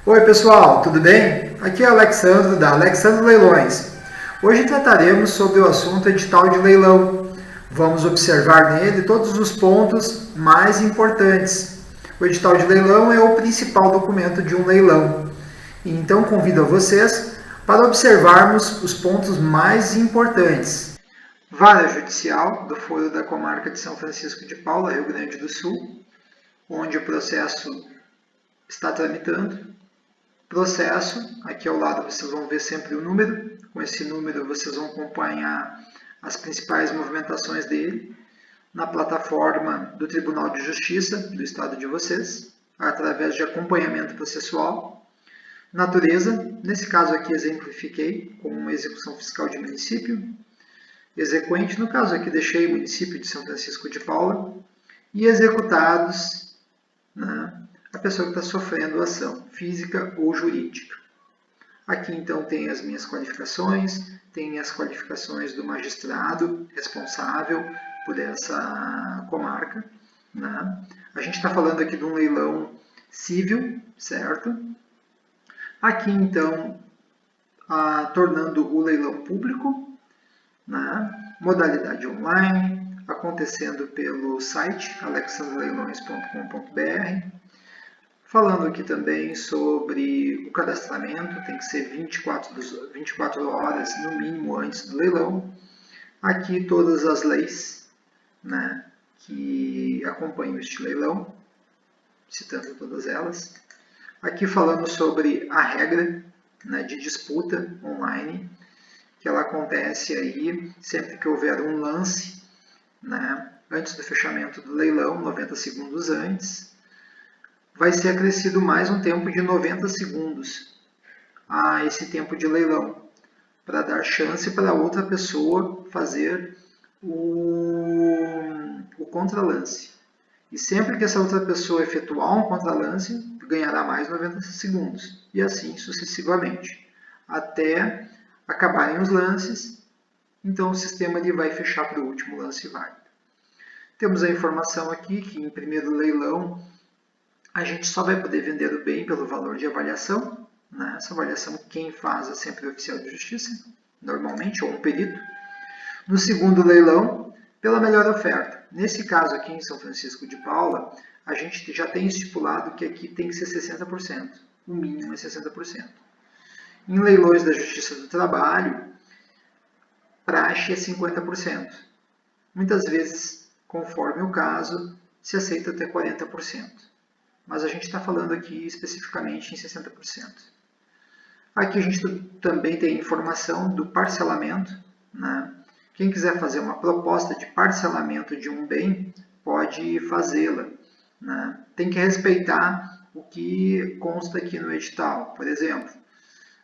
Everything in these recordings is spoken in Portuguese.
Oi pessoal, tudo bem? Aqui é o Alexandro da Alexandro Leilões. Hoje trataremos sobre o assunto edital de leilão. Vamos observar nele todos os pontos mais importantes. O edital de leilão é o principal documento de um leilão. Então convido a vocês para observarmos os pontos mais importantes. Vara Judicial do Foro da Comarca de São Francisco de Paula, Rio Grande do Sul, onde o processo está tramitando. Processo, aqui ao lado vocês vão ver sempre o número, com esse número vocês vão acompanhar as principais movimentações dele na plataforma do Tribunal de Justiça do estado de vocês, através de acompanhamento processual. Natureza, nesse caso aqui exemplifiquei com uma execução fiscal de município. Exequente, no caso aqui deixei o município de São Francisco de Paula. E executados, né, a pessoa que está sofrendo a ação, física ou jurídica. Aqui então tem as minhas qualificações, tem as qualificações do magistrado responsável por essa comarca. Né? A gente está falando aqui de um leilão civil, certo? Aqui então, tornando o leilão público, né? Modalidade online, acontecendo pelo site alexandroleilões.com.br. Falando aqui também sobre o cadastramento, tem que ser 24 horas no mínimo antes do leilão. Aqui todas as leis, né, que acompanham este leilão, citando todas elas. Aqui falando sobre a regra, né, de disputa online, que ela acontece aí sempre que houver um lance, né, antes do fechamento do leilão, 90 segundos antes. Vai ser acrescido mais um tempo de 90 segundos a esse tempo de leilão, para dar chance para outra pessoa fazer o contralance. E sempre que essa outra pessoa efetuar um contralance, ganhará mais 90 segundos, e assim sucessivamente, até acabarem os lances, então o sistema ele vai fechar para o último lance válido. Temos a informação aqui que em primeiro leilão a gente só vai poder vender o bem pelo valor de avaliação. Né? Essa avaliação quem faz é sempre o oficial de justiça, normalmente, ou um perito. No segundo leilão, pela melhor oferta. Nesse caso aqui em São Francisco de Paula, a gente já tem estipulado que aqui tem que ser 60%. O mínimo é 60%. Em leilões da Justiça do Trabalho, praxe é 50%. Muitas vezes, conforme o caso, se aceita até 40%. Mas a gente está falando aqui especificamente em 60%. Aqui a gente também tem informação do parcelamento. Né? Quem quiser fazer uma proposta de parcelamento de um bem, pode fazê-la. Né? Tem que respeitar o que consta aqui no edital. Por exemplo,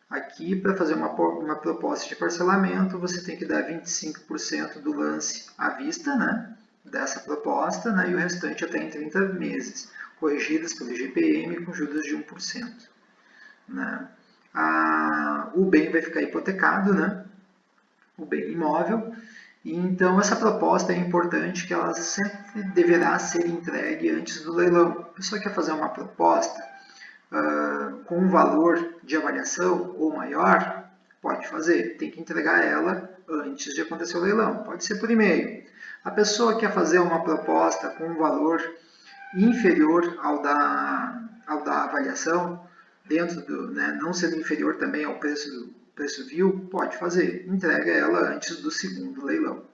aqui para fazer uma proposta de parcelamento, você tem que dar 25% do lance à vista, né? Dessa proposta, né? E o restante até em 30 meses, corrigidas pelo IGPM com juros de 1%. Né? O bem vai ficar hipotecado, né? O bem imóvel, e então essa proposta é importante que ela sempre deverá ser entregue antes do leilão. A pessoa quer fazer uma proposta com um valor de avaliação ou maior, pode fazer, tem que entregar ela antes de acontecer o leilão, pode ser por e-mail. A pessoa quer fazer uma proposta com um valor inferior ao da avaliação, dentro do, né, não sendo inferior também ao preço vil, pode fazer, entrega ela antes do segundo leilão.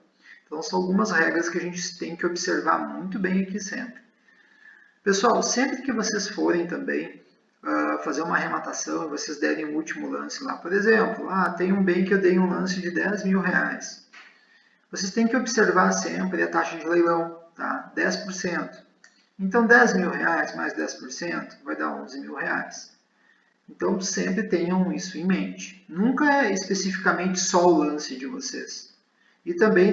Então são algumas regras que a gente tem que observar muito bem aqui sempre. Pessoal, sempre que vocês forem também fazer uma arrematação e vocês derem o último lance lá, por exemplo, tem um bem que eu dei um lance de 10 mil reais. Vocês têm que observar sempre a taxa de leilão, tá? 10%. Então 10 mil reais mais 10% vai dar 11 mil reais. Então sempre tenham isso em mente. Nunca é especificamente só o lance de vocês. E também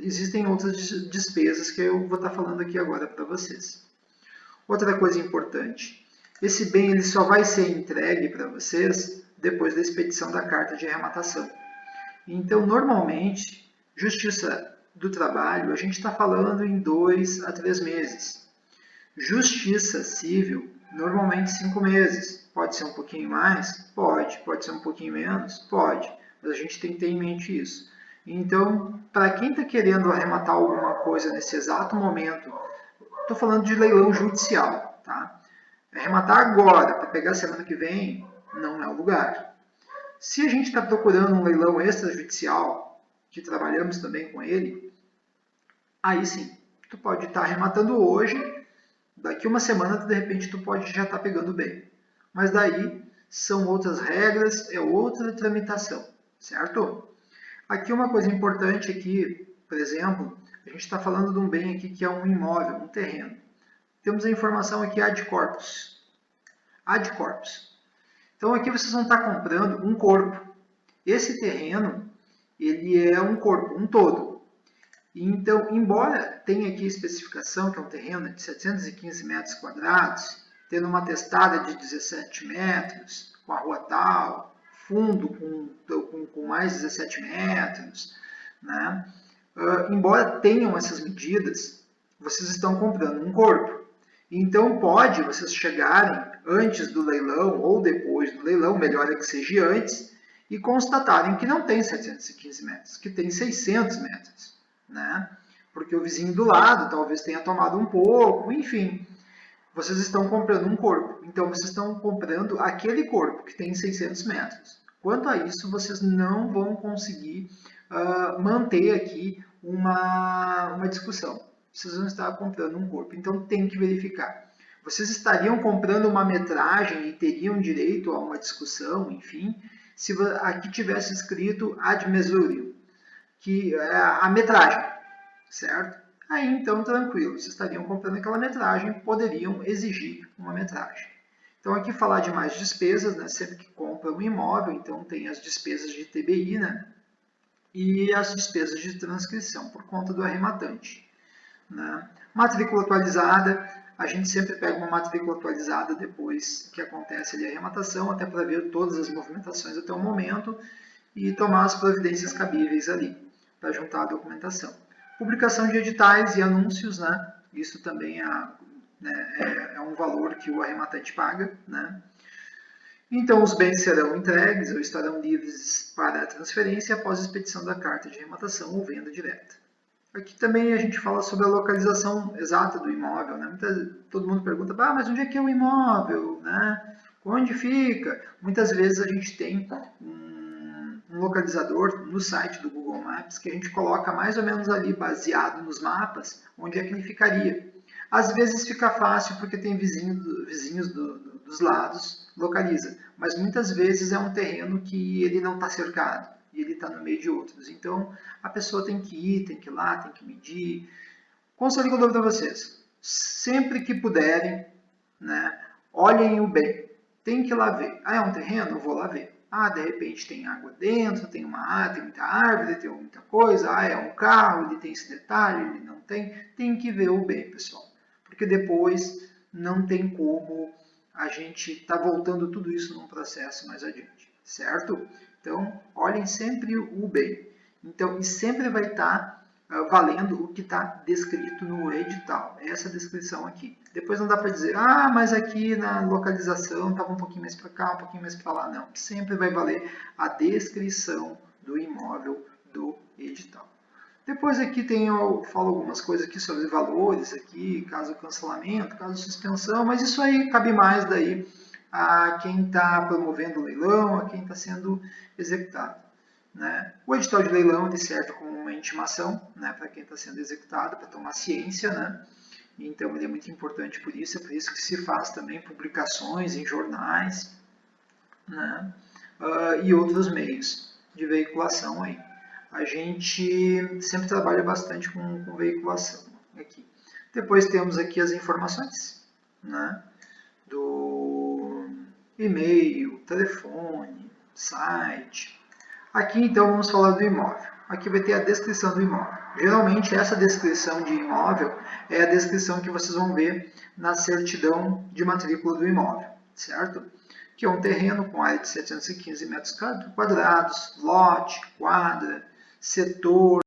existem outras despesas que eu vou estar falando aqui agora para vocês. Outra coisa importante, esse bem ele só vai ser entregue para vocês depois da expedição da carta de arrematação. Então, normalmente, Justiça do Trabalho, a gente está falando em 2 a 3 meses. Justiça Civil, normalmente 5 meses. Pode ser um pouquinho mais? Pode. Pode ser um pouquinho menos? Pode. Mas a gente tem que ter em mente isso. Então, para quem está querendo arrematar alguma coisa nesse exato momento, estou falando de leilão judicial, tá? Arrematar agora, para pegar semana que vem, não é o lugar. Se a gente está procurando um leilão extrajudicial, que trabalhamos também com ele, aí sim, tu pode estar arrematando hoje, daqui uma semana, de repente, tu pode já estar pegando bem. Mas daí são outras regras, é outra tramitação, certo? Aqui uma coisa importante aqui, por exemplo, a gente está falando de um bem aqui que é um imóvel, um terreno. Temos a informação aqui ad corpus. Ad corpus. Então aqui vocês vão estar comprando um corpo. Esse terreno, ele é um corpo, um todo. Então, embora tenha aqui a especificação que é um terreno de 715 metros quadrados, tendo uma testada de 17 metros, com a rua tal, fundo com mais 17 metros, né? Embora tenham essas medidas, vocês estão comprando um corpo. Então, pode vocês chegarem antes do leilão ou depois do leilão, melhor é que seja antes, e constatarem que não tem 715 metros, que tem 600 metros, né? Porque o vizinho do lado talvez tenha tomado um pouco, enfim. Vocês estão comprando um corpo, então vocês estão comprando aquele corpo que tem 600 metros. Quanto a isso, vocês não vão conseguir manter aqui uma discussão. Vocês vão estar comprando um corpo, então tem que verificar. Vocês estariam comprando uma metragem e teriam direito a uma discussão, enfim, se aqui tivesse escrito ad mesurium, que é a metragem, certo? Aí então tranquilo, vocês estariam comprando aquela metragem, poderiam exigir uma metragem. Então aqui falar de mais despesas, né? Sempre que compra um imóvel, então tem as despesas de TBI, né? E as despesas de transcrição por conta do arrematante, né? Matrícula atualizada, a gente sempre pega uma matrícula atualizada depois que acontece ali a arrematação, até para ver todas as movimentações até o momento e tomar as providências cabíveis ali, para juntar a documentação. Publicação de editais e anúncios, né? Isso também é um valor que o arrematante paga, né? Então, os bens serão entregues ou estarão livres para a transferência após a expedição da carta de arrematação ou venda direta. Aqui também a gente fala sobre a localização exata do imóvel, né? Todo mundo pergunta, mas onde é que é o imóvel, né? Onde fica? Muitas vezes a gente tem um localizador no site do Google Maps que a gente coloca mais ou menos ali, baseado nos mapas, onde é que ele ficaria. Às vezes fica fácil porque tem vizinhos dos lados, localiza, mas muitas vezes é um terreno que ele não está cercado e ele está no meio de outros. Então a pessoa tem que ir, tem que ir lá, tem que medir. Conselho que eu dou para vocês, sempre que puderem, né, olhem o bem. Tem que ir lá ver. É um terreno? Eu vou lá ver. De repente tem água dentro, tem muita árvore, tem muita coisa. É um carro, ele tem esse detalhe, ele não tem. Tem que ver o bem, pessoal. Porque depois não tem como a gente estar voltando tudo isso num processo mais adiante, certo? Então, olhem sempre o bem. Então, e sempre vai estar valendo o que está descrito no edital, essa descrição aqui. Depois não dá para dizer, mas aqui na localização estava um pouquinho mais para cá, um pouquinho mais para lá. Não, sempre vai valer a descrição do imóvel do edital. Depois aqui eu falo algumas coisas aqui sobre valores, aqui, caso cancelamento, caso suspensão, mas isso aí cabe mais daí a quem está promovendo o leilão, a quem está sendo executado, né? O edital de leilão ele serve como uma intimação, né, para quem está sendo executado, para tomar ciência, né? Então ele é muito importante por isso, é por isso que se faz também publicações em jornais, né? E outros meios de veiculação aí. A gente sempre trabalha bastante com veiculação aqui. Depois temos aqui as informações, né, do e-mail, telefone, site. Aqui então vamos falar do imóvel. Aqui vai ter a descrição do imóvel. Geralmente essa descrição de imóvel é a descrição que vocês vão ver na certidão de matrícula do imóvel, certo? Que é um terreno com área de 715 metros quadrados, lote, quadra, setor,